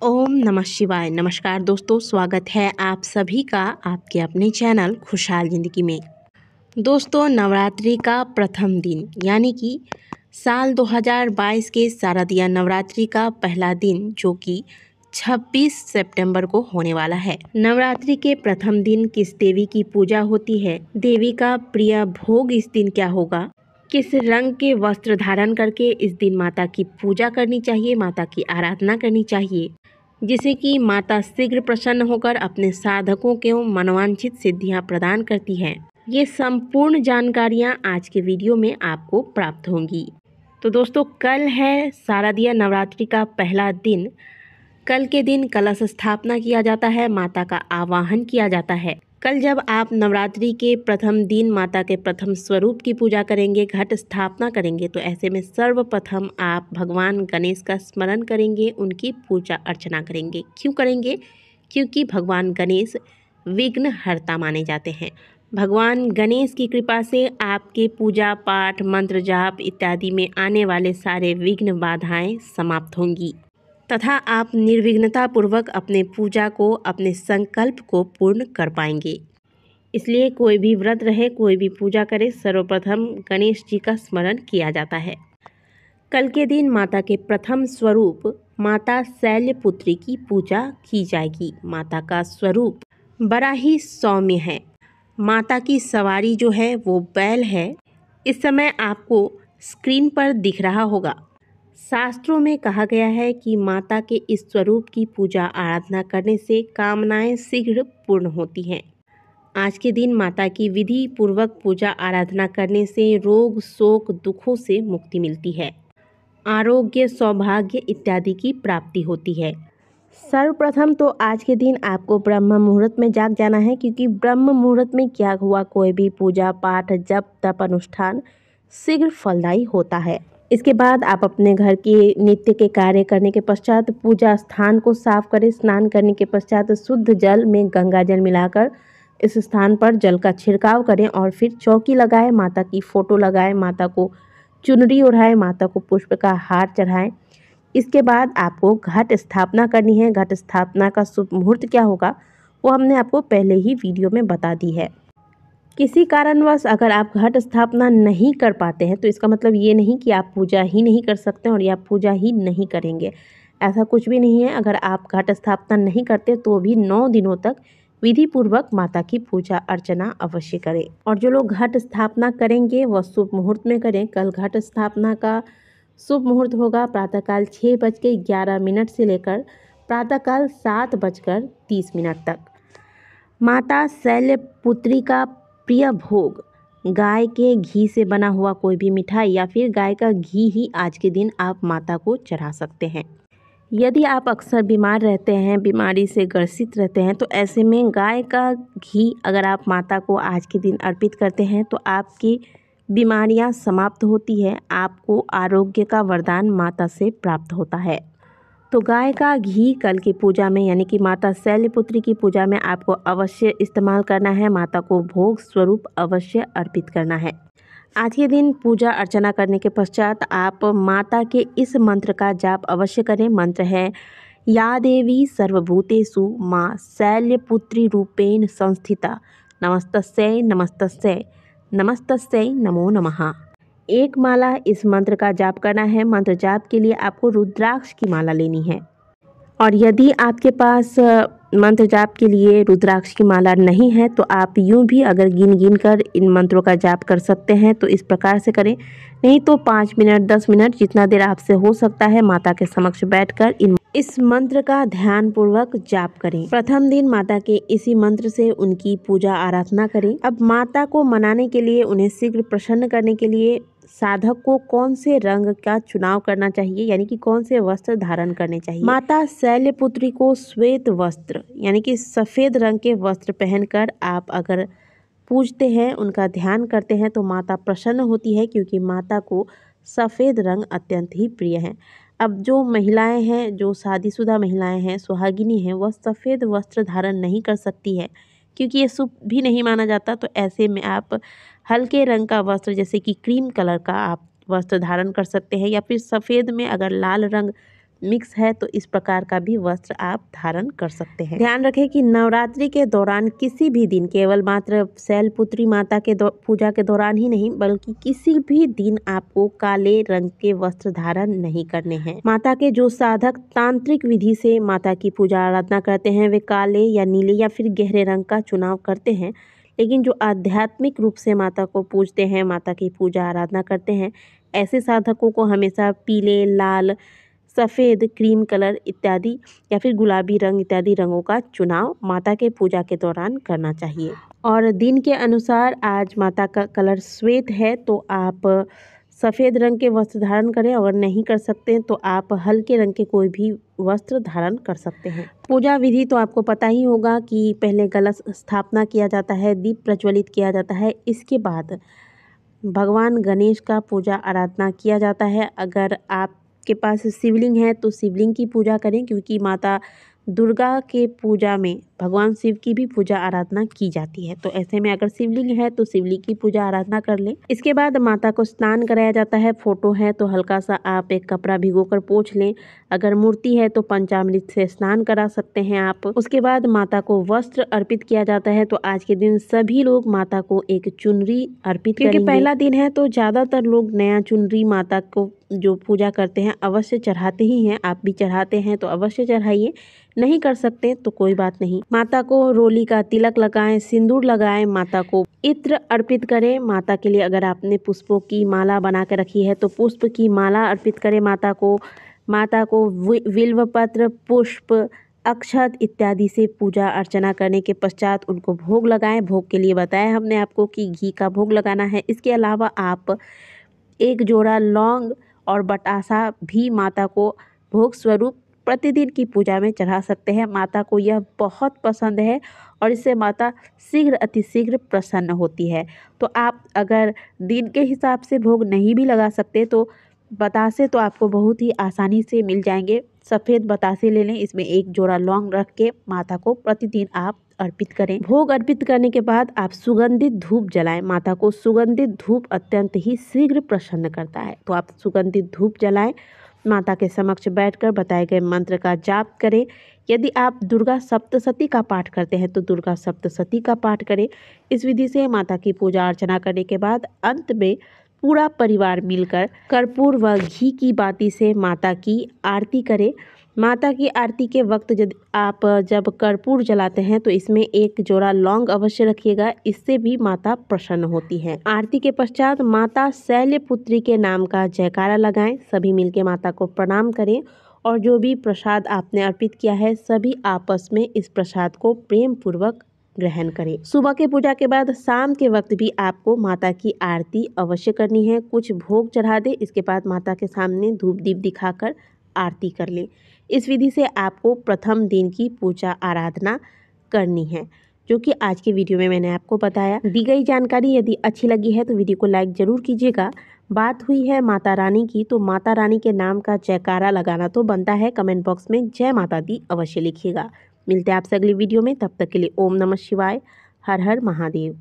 ओम नमः शिवाय। नमस्कार दोस्तों, स्वागत है आप सभी का आपके अपने चैनल खुशहाल ज़िंदगी में। दोस्तों, नवरात्रि का प्रथम दिन यानी कि साल 2022 के शारदीय नवरात्रि का पहला दिन जो कि 26 सितंबर को होने वाला है। नवरात्रि के प्रथम दिन किस देवी की पूजा होती है, देवी का प्रिय भोग इस दिन क्या होगा, किस रंग के वस्त्र धारण करके इस दिन माता की पूजा करनी चाहिए, माता की आराधना करनी चाहिए, जिसे कि माता शीघ्र प्रसन्न होकर अपने साधकों को मनोवांछित सिद्धियां प्रदान करती है। ये संपूर्ण जानकारियां आज के वीडियो में आपको प्राप्त होंगी। तो दोस्तों, कल है शारदीय नवरात्रि का पहला दिन। कल के दिन कलश स्थापना किया जाता है, माता का आवाहन किया जाता है। कल जब आप नवरात्रि के प्रथम दिन माता के प्रथम स्वरूप की पूजा करेंगे, घट स्थापना करेंगे, तो ऐसे में सर्वप्रथम आप भगवान गणेश का स्मरण करेंगे, उनकी पूजा अर्चना करेंगे। क्यों करेंगे? क्योंकि भगवान गणेश विघ्नहर्ता माने जाते हैं। भगवान गणेश की कृपा से आपके पूजा पाठ, मंत्र जाप इत्यादि में आने वाले सारे विघ्न बाधाएं समाप्त होंगी तथा आप निर्विघ्नता पूर्वक अपने पूजा को, अपने संकल्प को पूर्ण कर पाएंगे। इसलिए कोई भी व्रत रहे, कोई भी पूजा करे, सर्वप्रथम गणेश जी का स्मरण किया जाता है। कल के दिन माता के प्रथम स्वरूप माता शैलपुत्री की पूजा की जाएगी। माता का स्वरूप बड़ा ही सौम्य है। माता की सवारी जो है वो बैल है। इस समय आपको स्क्रीन पर दिख रहा होगा। शास्त्रों में कहा गया है कि माता के इस स्वरूप की पूजा आराधना करने से कामनाएं शीघ्र पूर्ण होती हैं। आज के दिन माता की विधि पूर्वक पूजा आराधना करने से रोग, शोक, दुखों से मुक्ति मिलती है, आरोग्य, सौभाग्य इत्यादि की प्राप्ति होती है। सर्वप्रथम तो आज के दिन आपको ब्रह्म मुहूर्त में जाग जाना है, क्योंकि ब्रह्म मुहूर्त में किया हुआ कोई भी पूजा पाठ, जप तप अनुष्ठान शीघ्र फलदायी होता है। इसके बाद आप अपने घर के नित्य के कार्य करने के पश्चात पूजा स्थान को साफ करें। स्नान करने के पश्चात शुद्ध जल में गंगा जल मिलाकर इस स्थान पर जल का छिड़काव करें और फिर चौकी लगाएं, माता की फोटो लगाएं, माता को चुनरी ओढ़ाएं, माता को पुष्प का हार चढ़ाएं। इसके बाद आपको घट स्थापना करनी है। घट स्थापना का शुभ मुहूर्त क्या होगा वो हमने आपको पहले ही वीडियो में बता दी है। किसी कारणवश अगर आप घट स्थापना नहीं कर पाते हैं तो इसका मतलब ये नहीं कि आप पूजा ही नहीं कर सकते और या पूजा ही नहीं करेंगे। ऐसा कुछ भी नहीं है। अगर आप घट स्थापना नहीं करते तो भी 9 दिनों तक विधि पूर्वक माता की पूजा अर्चना अवश्य करें। और जो लोग घट स्थापना करेंगे वह शुभ मुहूर्त में करें। कल घट स्थापना का शुभ मुहूर्त होगा प्रातःकाल 6:11 से लेकर प्रातःकाल 7:30 तक। माता शैलपुत्री का प्रिय भोग गाय के घी से बना हुआ कोई भी मिठाई या फिर गाय का घी ही आज के दिन आप माता को चढ़ा सकते हैं। यदि आप अक्सर बीमार रहते हैं, बीमारी से ग्रसित रहते हैं, तो ऐसे में गाय का घी अगर आप माता को आज के दिन अर्पित करते हैं तो आपकी बीमारियां समाप्त होती है, आपको आरोग्य का वरदान माता से प्राप्त होता है। तो गाय का घी कल की पूजा में यानी कि माता शैलपुत्री की पूजा में आपको अवश्य इस्तेमाल करना है। माता को भोग स्वरूप अवश्य अर्पित करना है। आज के दिन पूजा अर्चना करने के पश्चात आप माता के इस मंत्र का जाप अवश्य करें। मंत्र है, या देवी सर्वभूतेषु माँ शैलपुत्री रूपेण संस्थिता, नमस्तस्यै नमस्तस्यै नमस्तस्यै नमो नमः। एक माला इस मंत्र का जाप करना है। मंत्र जाप के लिए आपको रुद्राक्ष की माला लेनी है। और यदि आपके पास मंत्र जाप के लिए रुद्राक्ष की माला नहीं है तो आप यूं भी अगर गिन गिन कर इन मंत्रों का जाप कर सकते हैं तो इस प्रकार से करें। नहीं तो 5 मिनट 10 मिनट जितना देर आपसे हो सकता है माता के समक्ष बैठकर इस मंत्र का ध्यान पूर्वक जाप करें। प्रथम दिन माता के इसी मंत्र से उनकी पूजा आराधना करें। अब माता को मनाने के लिए, उन्हें शीघ्र प्रसन्न करने के लिए साधक को कौन से रंग का चुनाव करना चाहिए, यानी कि कौन से वस्त्र धारण करने चाहिए। माता शैलपुत्री को श्वेत वस्त्र यानी कि सफ़ेद रंग के वस्त्र पहनकर आप अगर पूजते हैं, उनका ध्यान करते हैं तो माता प्रसन्न होती है, क्योंकि माता को सफ़ेद रंग अत्यंत ही प्रिय है। अब जो महिलाएं हैं, जो शादीशुदा महिलाएं हैं, सुहागिनी हैं, वह सफ़ेद वस्त्र धारण नहीं कर सकती है क्योंकि ये शुभ भी नहीं माना जाता। तो ऐसे में आप हल्के रंग का वस्त्र जैसे कि क्रीम कलर का आप वस्त्र धारण कर सकते हैं, या फिर सफ़ेद में अगर लाल रंग मिक्स है तो इस प्रकार का भी वस्त्र आप धारण कर सकते हैं। ध्यान रखें कि नवरात्रि के दौरान किसी भी दिन, केवल मात्र शैलपुत्री माता के पूजा के दौरान ही नहीं बल्कि किसी भी दिन आपको काले रंग के वस्त्र धारण नहीं करने हैं। माता के जो साधक तांत्रिक विधि से माता की पूजा आराधना करते हैं वे काले या नीले या फिर गहरे रंग का चुनाव करते हैं, लेकिन जो आध्यात्मिक रूप से माता को पूजते हैं, माता की पूजा आराधना करते हैं, ऐसे साधकों को हमेशा पीले, लाल, सफ़ेद, क्रीम कलर इत्यादि या फिर गुलाबी रंग इत्यादि रंगों का चुनाव माता के पूजा के दौरान करना चाहिए। और दिन के अनुसार आज माता का कलर श्वेत है तो आप सफ़ेद रंग के वस्त्र धारण करें, अगर नहीं कर सकते हैं तो आप हल्के रंग के कोई भी वस्त्र धारण कर सकते हैं। पूजा विधि तो आपको पता ही होगा कि पहले कलश स्थापना किया जाता है, दीप प्रज्वलित किया जाता है, इसके बाद भगवान गणेश का पूजा आराधना किया जाता है। अगर आपके पास शिवलिंग है तो शिवलिंग की पूजा करें, क्योंकि माता दुर्गा के पूजा में भगवान शिव की भी पूजा आराधना की जाती है। तो ऐसे में अगर शिवलिंग है तो शिवलिंग की पूजा आराधना कर लें। इसके बाद माता को स्नान कराया जाता है। फोटो है तो हल्का सा आप एक कपड़ा भिगोकर पोंछ लें। अगर मूर्ति है तो पंचामृत से स्नान करा सकते हैं आप। उसके बाद माता को वस्त्र अर्पित किया जाता है। तो आज के दिन सभी लोग माता को एक चुनरी अर्पित करेंगे। क्योंकि पहला दिन है तो ज़्यादातर लोग नया चुनरी माता को जो पूजा करते हैं अवश्य चढ़ाते ही हैं। आप भी चढ़ाते हैं तो अवश्य चढ़ाइए, नहीं कर सकते तो कोई बात नहीं। माता को रोली का तिलक लगाएं, सिंदूर लगाएं, माता को इत्र अर्पित करें। माता के लिए अगर आपने पुष्पों की माला बना के रखी है तो पुष्प की माला अर्पित करें माता को। माता को बिल्व पत्र, पुष्प, अक्षत इत्यादि से पूजा अर्चना करने के पश्चात उनको भोग लगाएं। भोग के लिए बताया हमने आपको कि घी का भोग लगाना है। इसके अलावा आप एक जोड़ा लौंग और बतासा भी माता को भोग स्वरूप प्रतिदिन की पूजा में चढ़ा सकते हैं। माता को यह बहुत पसंद है और इससे माता शीघ्र अतिशीघ्र प्रसन्न होती है। तो आप अगर दिन के हिसाब से भोग नहीं भी लगा सकते तो बतासे तो आपको बहुत ही आसानी से मिल जाएंगे। सफ़ेद बतासे ले लें, इसमें एक जोड़ा लौंग रख के माता को प्रतिदिन आप अर्पित करें। भोग अर्पित करने के बाद आप सुगंधित धूप जलाएं। माता को सुगंधित धूप अत्यंत ही शीघ्र प्रसन्न करता है। तो आप सुगंधित धूप जलाएं, माता के समक्ष बैठकर बताए गए मंत्र का जाप करें। यदि आप दुर्गा सप्तशती का पाठ करते हैं तो दुर्गा सप्तशती का पाठ करें। इस विधि से माता की पूजा अर्चना करने के बाद अंत में पूरा परिवार मिलकर कर्पूर व घी की बाती से माता की आरती करें। माता की आरती के वक्त जब कर्पूर जलाते हैं तो इसमें एक जोड़ा लौंग अवश्य रखिएगा, इससे भी माता प्रसन्न होती है। आरती के पश्चात माता शैलपुत्री के नाम का जयकारा लगाएं। सभी मिलके माता को प्रणाम करें और जो भी प्रसाद आपने अर्पित किया है सभी आपस में इस प्रसाद को प्रेम पूर्वक ग्रहण करें। सुबह के पूजा के बाद शाम के वक्त भी आपको माता की आरती अवश्य करनी है। कुछ भोग चढ़ा दें, इसके बाद माता के सामने धूप दीप दिखाकर आरती कर लें। इस विधि से आपको प्रथम दिन की पूजा आराधना करनी है, जो कि आज के वीडियो में मैंने आपको बताया। दी गई जानकारी यदि अच्छी लगी है तो वीडियो को लाइक ज़रूर कीजिएगा। बात हुई है माता रानी की, तो माता रानी के नाम का जयकारा लगाना तो बनता है। कमेंट बॉक्स में जय माता दी अवश्य लिखिएगा। मिलते हैं आपसे अगली वीडियो में, तब तक के लिए ओम नमः शिवाय, हर हर महादेव।